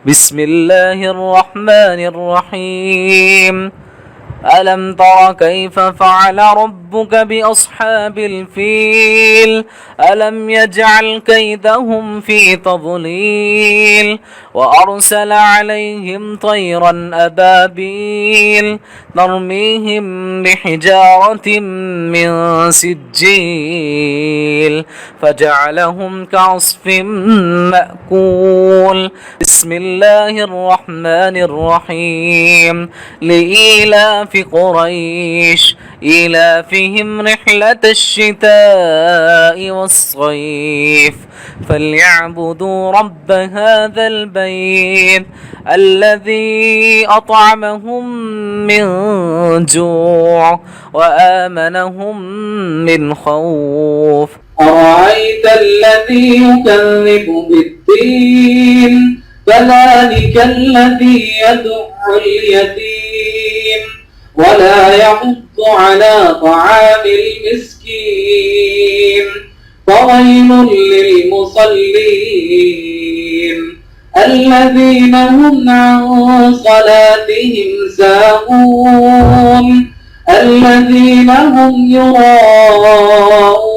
بسم الله الرحمن الرحيم. ألم تر كيف فعل ربك بأصحاب الفيل ألم يجعل كيدهم في تضليل وأرسل عليهم طيرا أبابيل ترميهم بحجارة من سجيل فجعلهم كعصف مأكول. بسم الله الرحمن الرحيم. لإيلاف قريش إيلافهم رحلة الشتاء والصيف فليعبدوا رب هذا البيت الذي أطعمهم من جوع وآمنهم من خوف. أرأيت الذي يكذب بالدين فذلك الذي يدع اليتيم ولا يحض على طعام المسكين فويل للمصلين الذين هم عن صلاتهم ساهون الذين هم يراءون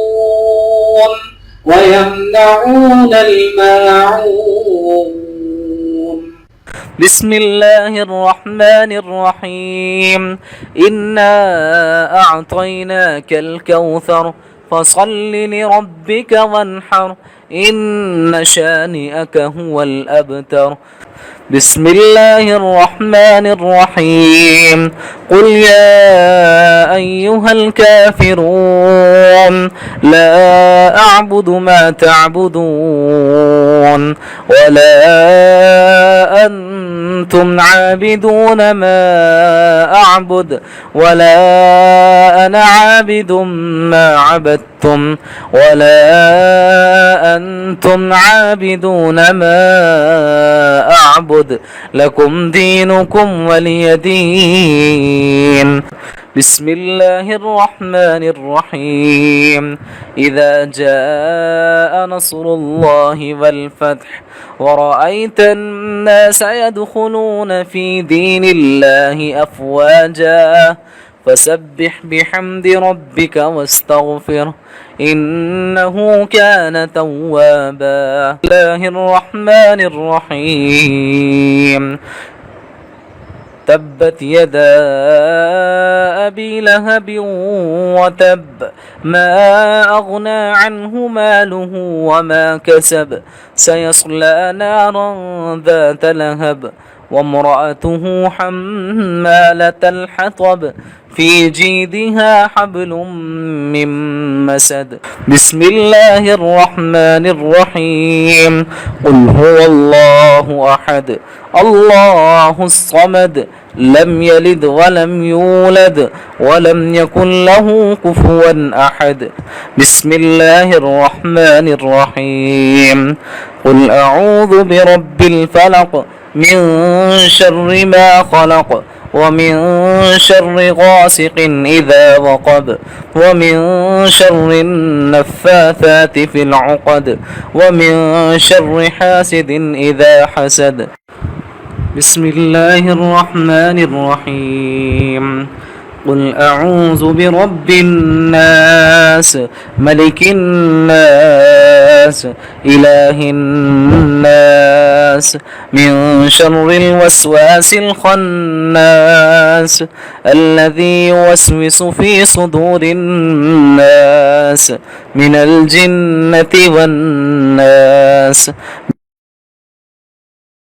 ويمنعون الماعون. بسم الله الرحمن الرحيم. إنا أعطيناك الكوثر فصل لربك وانحر إن شانئك هو الأبتر. بسم الله الرحمن الرحيم. قل يا أيها الكافرون لا أعبد ما تعبدون ولا أنتم عابدون ما أعبد ولا أنا عابد ما عبدتم ولا أنتم عابدون ما أعبد لكم دينكم ولي دين. بسم الله الرحمن الرحيم. إذا جاء نصر الله والفتح ورأيت الناس يدخلون في دين الله أفواجا فسبح بحمد ربك واستغفره إنه كان توابا. بسم الله الرحمن الرحيم. تبت يدا أبي لهب وتب ما أغنى عنه ماله وما كسب سيصلى نارا ذات لهب وامرأته حمالة الحطب في جيدها حبل من مسد. بسم الله الرحمن الرحيم. قل هو الله أحد الله الصمد لم يلد ولم يولد ولم يكن له كفوا أحد. بسم الله الرحمن الرحيم. قل أعوذ برب الفلق من شر ما خلق ومن شر غاسق إذا وقب ومن شر النفاثات في العقد ومن شر حاسد إذا حسد. بسم الله الرحمن الرحيم. قل أعوذ برب الناس ملك الناس إله الناس من شر الوسواس الخناس الذي يوسوس في صدور الناس من الجنة والناس.